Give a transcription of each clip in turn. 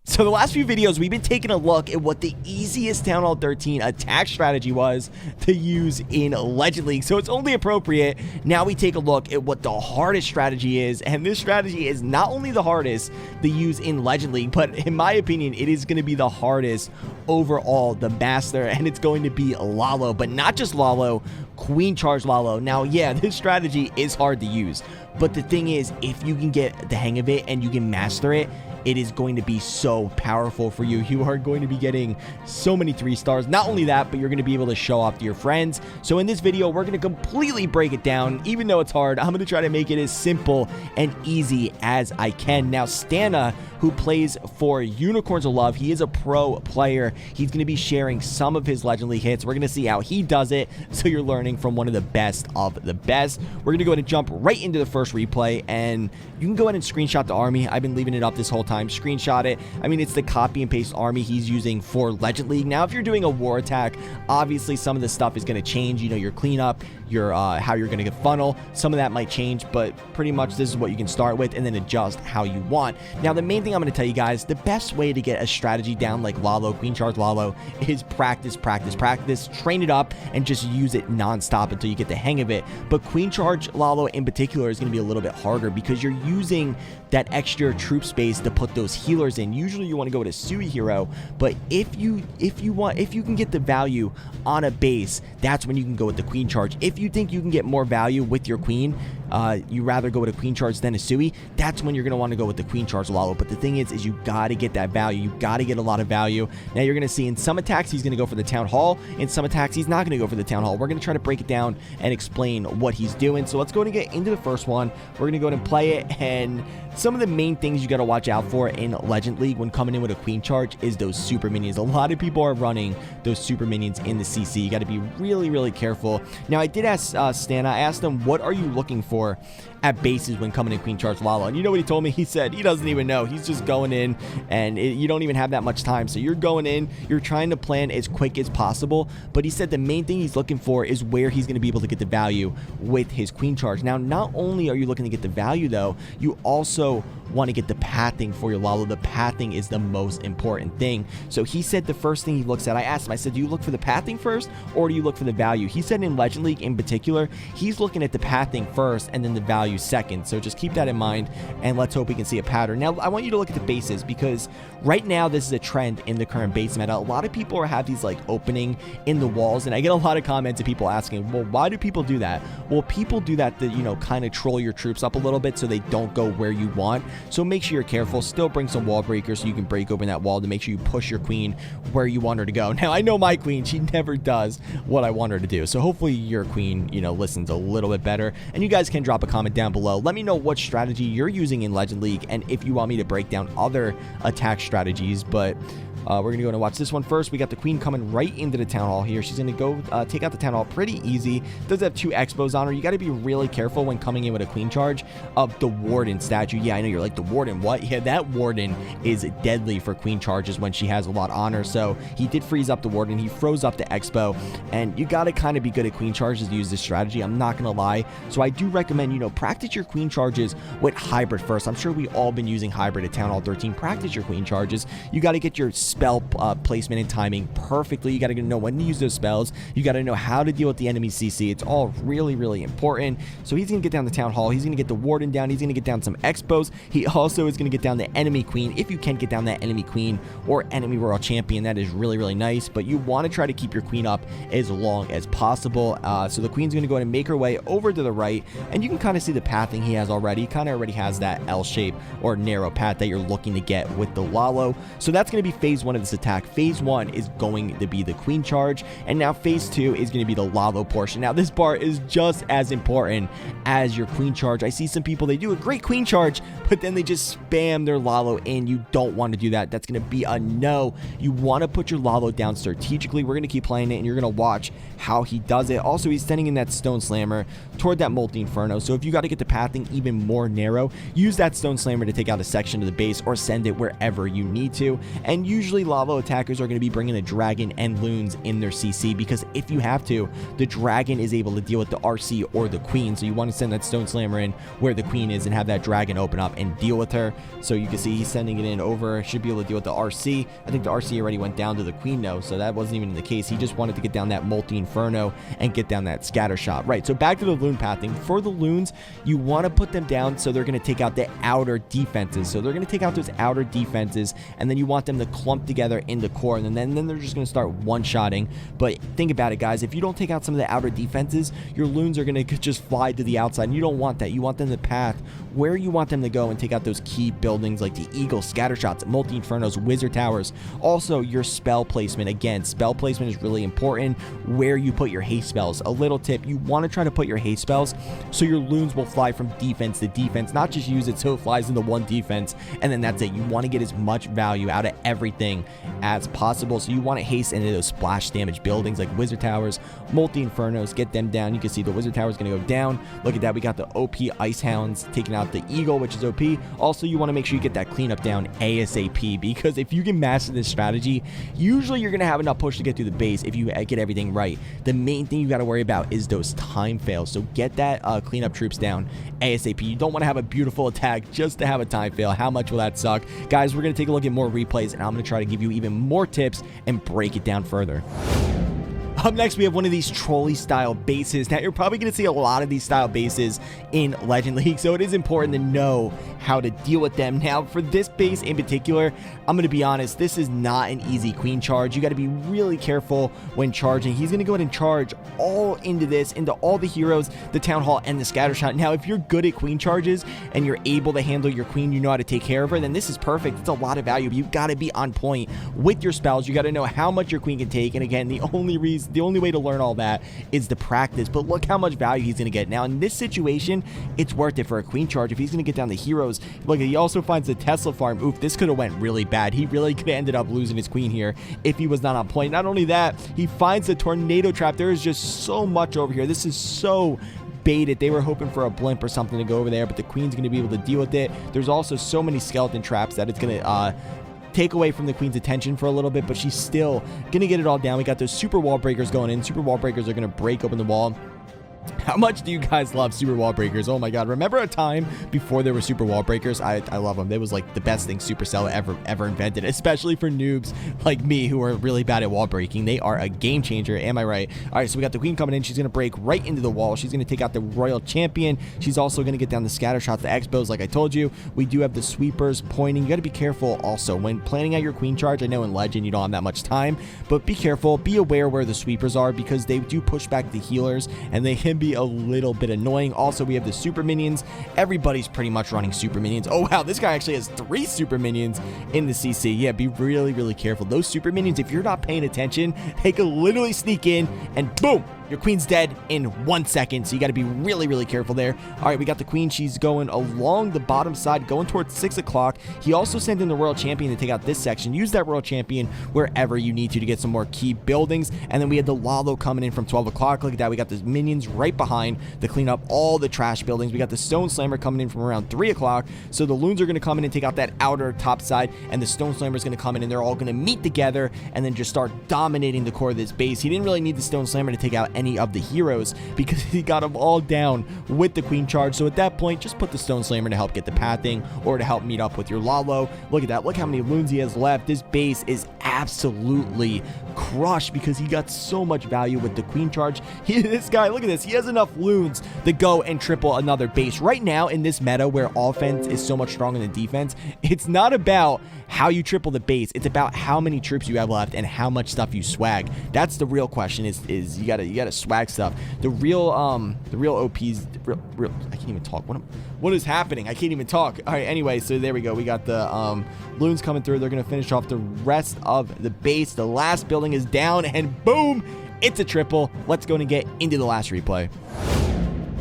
So the last few videos, we've been taking a look at what the easiest Town Hall 13 attack strategy was to use in Legend League. So it's only appropriate now we take a look at what the hardest strategy is. And this strategy is not only the hardest to use in Legend League, but in my opinion, it is going to be the hardest overall, the master. And it's going to be Lalo, but not just Lalo, Queen Charge Lalo. Now, yeah, this strategy is hard to use. But the thing is, if you can get the hang of it and you can master it, it is going to be so powerful for you. You are going to be getting so many 3 stars. Not only that, but you're going to be able to show off to your friends. So in this video, we're going to completely break it down. Even though it's hard, I'm going to try to make it as simple and easy as I can. Now, Stana, who plays for Unicorns of Love, he is a pro player. He's going to be sharing some of his Legend League hits. We're going to see how he does it. So you're learning from one of the best of the best. We're going to go ahead and jump right into the first replay, and you can go ahead and screenshot the army. I've been leaving it up this whole time. Screenshot it. I mean, it's the copy and paste army he's using for Legend League. Now, if you're doing a war attack, obviously some of the stuff is going to change. You know, your cleanup, your how you're going to get funnel, some of that might change, but pretty much this is what you can start with and then adjust how you want. Now, the main thing I'm going to tell you guys, the best way to get a strategy down like Lalo, Queen Charge Lalo, is practice, train it up, and just use it non-stop until you get the hang of it. But Queen Charge Lalo in particular is going to be a little bit harder because you're using that extra troop space to put those healers in. Usually you want to go with a Sui hero, but if you can get the value on a base, that's when you can go with the Queen Charge. If you think you can get more value with your Queen, you rather go with a Queen Charge than a Sui, that's when you're going to want to go with the Queen Charge Lalo. But the thing is you got to get that value. You got to get a lot of value. Now you're going to see in some attacks he's going to go for the Town Hall. In some attacks he's not going to go for the Town Hall. We're going to try to break it down and explain what he's doing. So let's go ahead and get into the first one. We're going to go ahead and play it, and some of the main things you got to watch out for in Legend League when coming in with a Queen Charge is those super minions. A lot of people are running those super minions in the CC. You got to be really, really careful. Now, I did ask Stana, I asked him, what are you looking for at bases when coming in Queen Charge Lalo? And you know what he told me? He said he doesn't even know. He's just going in, and you don't even have that much time. So you're going in, you're trying to plan as quick as possible. But he said the main thing he's looking for is where he's going to be able to get the value with his Queen Charge. Now, not only are you looking to get the value, though, you also want to get the pathing for your Lalo. The pathing is the most important thing. So he said the first thing he looks at, I asked him, I said, do you look for the pathing first or do you look for the value? He said in Legend League in particular, he's looking at the pathing first and then the value second. So just keep that in mind, and let's hope we can see a pattern. Now, I want you to look at the bases, because right now this is a trend in the current base meta. A lot of people have these like opening in the walls, and I get a lot of comments of people asking, well, why do people do that? Well, people do that to, you know, kind of troll your troops up a little bit so they don't go where you want. So make sure you're careful. Still bring some wall breakers so you can break open that wall to make sure you push your queen where you want her to go. Now, I know my queen, she never does what I want her to do. So hopefully your queen, you know, listens a little bit better. And you guys can drop a comment down below. Let me know what strategy you're using in Legend League and if you want me to break down other attack strategies. But we're going to go and watch this one first. We got the queen coming right into the Town Hall here. She's going to go take out the Town Hall pretty easy. Does have 2 expos on her. You got to be really careful when coming in with a Queen Charge of the Warden statue. Yeah, I know you're like, the Warden, what? Yeah, that Warden is deadly for Queen Charges when she has a lot on her. So he did freeze up the Warden. He froze up the expo, and you got to kind of be good at Queen Charges to use this strategy. I'm not going to lie. So I do recommend, you know, practice your Queen Charges with Hybrid first. I'm sure we all been using Hybrid at Town Hall 13. Practice your Queen Charges. You got to get your spell placement and timing perfectly. You got to know when to use those spells. You got to know how to deal with the enemy CC. It's all really, really important. So he's going to get down the Town Hall. He's going to get the Warden down. He's going to get down some expos. He also is going to get down the enemy queen. If you can get down that enemy queen or enemy royal champion, that is really, really nice. But you want to try to keep your queen up as long as possible. So the queen's going to go ahead and make her way over to the right, and you can kind of see the pathing he has already. He kind of already has that L shape or narrow path that you're looking to get with the Lalo. So that's going to be phase 1 of this attack. Phase 1 is going to be the Queen Charge, and now phase 2 is going to be the Lalo portion. Now, this part is just as important as your Queen Charge. I see some people, they do a great Queen Charge, but then they just spam their Lalo in. You don't want to do that. That's going to be a no. You want to put your Lalo down strategically. We're going to keep playing it, and you're going to watch how he does it. Also, he's sending in that Stone Slammer toward that Multi Inferno. So if you got to get the pathing even more narrow, use that Stone Slammer to take out a section of the base or send it wherever you need to. And usually usually lalo attackers are going to be bringing a dragon and loons in their CC, because if you have to, the dragon is able to deal with the RC or the queen. So you want to send that stone slammer in where the queen is and have that dragon open up and deal with her. So you can see he's sending it in over, should be able to deal with the RC. I think the RC already went down to the queen though, so that wasn't even the case. He just wanted to get down that multi-inferno and get down that scatter shot. Right, so back to the loon pathing. For the loons, you want to put them down so they're going to take out the outer defenses. So they're going to take out those outer defenses, and then you want them to clump together in the core, and then they're just going to start one-shotting. But think about it, guys. If you don't take out some of the outer defenses, your loons are going to just fly to the outside, and you don't want that. You want them to path where you want them to go and take out those key buildings like the eagle, scatter shots, multi-infernos, wizard towers. Also, your spell placement. Again, spell placement is really important. Where you put your haste spells. A little tip, you want to try to put your haste spells so your loons will fly from defense to defense, not just use it so it flies into one defense and then that's it. You want to get as much value out of everything as possible. So you want to haste into those splash damage buildings like wizard towers, multi-infernos, get them down. You can see the wizard tower is going to go down. Look at that. We got the OP ice hounds taking out the eagle, which is OP. Also, you want to make sure you get that cleanup down ASAP, because if you can master this strategy, usually you're going to have enough push to get through the base if you get everything right. The main thing you got to worry about is those time fails. So get that cleanup troops down ASAP. You don't want to have a beautiful attack just to have a time fail. How much will that suck? Guys, we're going to take a look at more replays, and I'm going to try to give you even more tips and break it down further. Up next, we have one of these trolley style bases. Now, you're probably going to see a lot of these style bases in Legend League, so it is important to know how to deal with them. Now, for this base in particular, I'm going to be honest, this is not an easy queen charge. You got to be really careful when charging. He's going to go ahead and charge all into this, into all the heroes, the town hall, and the scatter shot. Now, if you're good at queen charges and you're able to handle your queen, you know how to take care of her, then this is perfect. It's a lot of value, but you've got to be on point with your spells. You got to know how much your queen can take, and again, the only way to learn all that is the practice. But look how much value he's going to get. Now, in this situation, it's worth it for a queen charge. If he's going to get down the heroes, look, he also finds the Tesla farm. Oof, this could have went really bad. He really could have ended up losing his queen here if he was not on point. Not only that, he finds the tornado trap. There is just so much over here. This is so baited. They were hoping for a blimp or something to go over there, but the queen's going to be able to deal with it. There's also so many skeleton traps that it's going to take away from the queen's attention for a little bit, but she's still gonna get it all down. We got those super wall breakers going in. Super wall breakers are gonna break open the wall. How much do you guys love super wall breakers? Oh my god, remember a time before there were super wall breakers? I love them. It was like the best thing Supercell ever invented, especially for noobs like me who are really bad at wall breaking. They are a game changer, am I right? All right, so we got the queen coming in. She's gonna break right into the wall. She's gonna take out the royal champion. She's also gonna get down the scatter shots, the expos, like I told you. We do have the sweepers pointing. You gotta be careful also when planning out your queen charge. I know in Legend you don't have that much time, but be careful, be aware where the sweepers are, because they do push back the healers and they can be a little bit annoying. Also, we have the super minions. Everybody's pretty much running super minions. Oh wow, this guy actually has 3 super minions in the CC. Yeah, be really careful. Those super minions, if you're not paying attention, they could literally sneak in and boom, your queen's dead in 1 second, so you got to be really careful there. All right, we got the queen. She's going along the bottom side, going towards 6 o'clock. He also sent in the royal champion to take out this section. Use that royal champion wherever you need to get some more key buildings. And then we had the lalo coming in from 12 o'clock. Look at that. We got the minions right behind to clean up all the trash buildings. We got the stone slammer coming in from around 3 o'clock. So the loons are going to come in and take out that outer top side, and the stone slammer is going to come in, and they're all going to meet together and then just start dominating the core of this base. He didn't really need the stone slammer to take out any of the heroes because he got them all down with the queen charge. So at that point, just put the stone slammer to help get the pathing or to help meet up with your lalo. Look at that. Look how many loons he has left. This base is absolutely crushed because he got so much value with the queen charge. This guy, look at this. He has enough loons to go and triple another base. Right now in this meta where offense is so much stronger than defense, it's not about how you triple the base. It's about how many troops you have left and how much stuff you swag. That's the real question. Is you gotta swag stuff. The real OPs. I can't even talk. What is happening? I can't even talk. All right. Anyway, so there we go. We got the loons coming through. They're gonna finish off the rest of the base. The last building is down, and boom, it's a triple. Let's go and get into the last replay.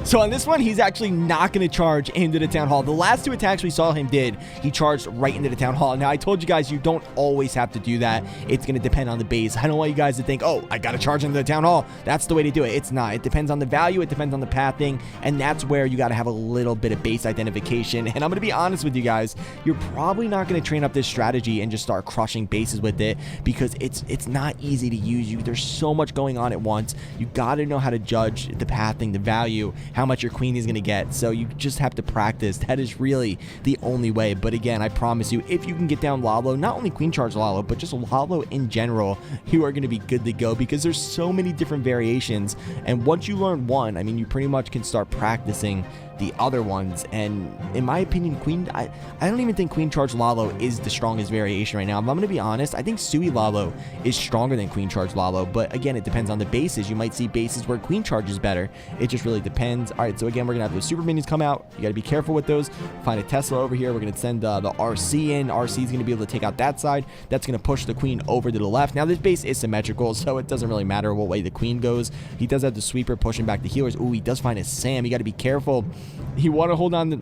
So on this one, he's actually not going to charge into the Town Hall. The last 2 attacks we saw him did, he charged right into the Town Hall. Now, I told you guys you don't always have to do that. It's going to depend on the base. I don't want you guys to think, oh, I got to charge into the Town Hall. That's the way to do it. It's not. It depends on the value. It depends on the pathing. And that's where you got to have a little bit of base identification. And I'm going to be honest with you guys, you're probably not going to train up this strategy and just start crushing bases with it, because it's not easy to use. There's so much going on at once. You got to know how to judge the pathing, the value, how much your queen is going to get. So you just have to practice. That is really the only way. But again, I promise you, if you can get down Lalo, not only queen charge Lalo, but just Lalo in general, you are going to be good to go, because there's so many different variations. And once you learn one, I mean, you pretty much can start practicing the other ones. And in my opinion, I don't even think queen charge Lalo is the strongest variation right now. If I'm going to be honest, I think Sui Lalo is stronger than queen charge Lalo. But again, it depends on the bases. You might see bases where queen charge is better. It just really depends. All right, so again, we're going to have those super minions come out. You got to be careful with those. Find a Tesla over here. We're going to send the RC in. RC is going to be able to take out that side. That's going to push the queen over to the left. Now, this base is symmetrical, so it doesn't really matter what way the queen goes. He does have the sweeper pushing back the healers. Ooh, he does find a Sam. You got to be careful. You want to hold on to...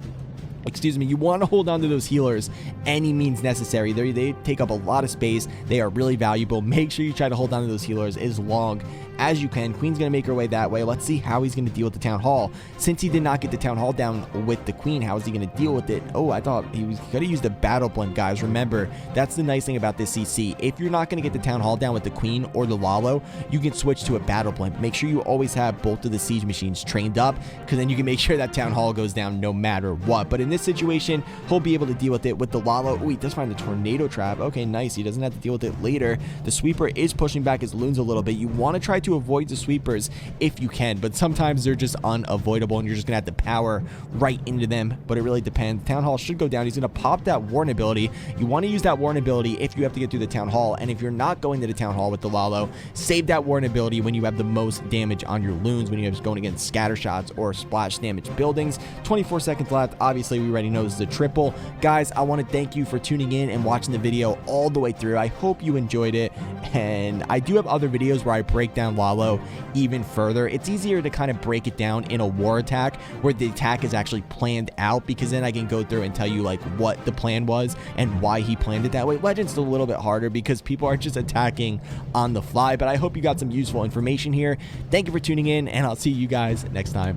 Excuse me, you want to hold on to those healers any means necessary. They take up a lot of space. They are really valuable. Make sure you try to hold on to those healers as long as you can. Queen's going to make her way that way. Let's see how he's going to deal with the Town Hall. Since he did not get the Town Hall down with the queen, how is he going to deal with it? Oh, I thought he was going to use the battle blimp, guys. Remember, that's the nice thing about this CC. If you're not going to get the Town Hall down with the queen or the Lalo, you can switch to a battle blimp. Make sure you always have both of the siege machines trained up, because then you can make sure that Town Hall goes down no matter what. But in this situation, he'll be able to deal with it with the Lalo. Oh, he does find the tornado trap. Okay, nice. He doesn't have to deal with it later. The sweeper is pushing back his loons a little bit. You want to try to avoid the sweepers if you can, but sometimes they're just unavoidable and you're just gonna have to power right into them. But it really depends. Town Hall should go down. He's gonna pop that warn ability. You want to use that warn ability if you have to get through the Town Hall, and if you're not going to the Town Hall with the Lalo, save that warn ability when you have the most damage on your loons, when you're just going against scatter shots or splash damage buildings. 24 seconds left. Obviously, we already know this is a triple. Guys, I want to thank you for tuning in and watching the video all the way through. I hope you enjoyed it, and I do have other videos where I break down Lalo even further. It's easier to kind of break it down in a war attack where the attack is actually planned out, because then I can go through and tell you like what the plan was and why he planned it that way. Legends is a little bit harder because people are just attacking on the fly, but I hope you got some useful information here. Thank you for tuning in, and I'll see you guys next time.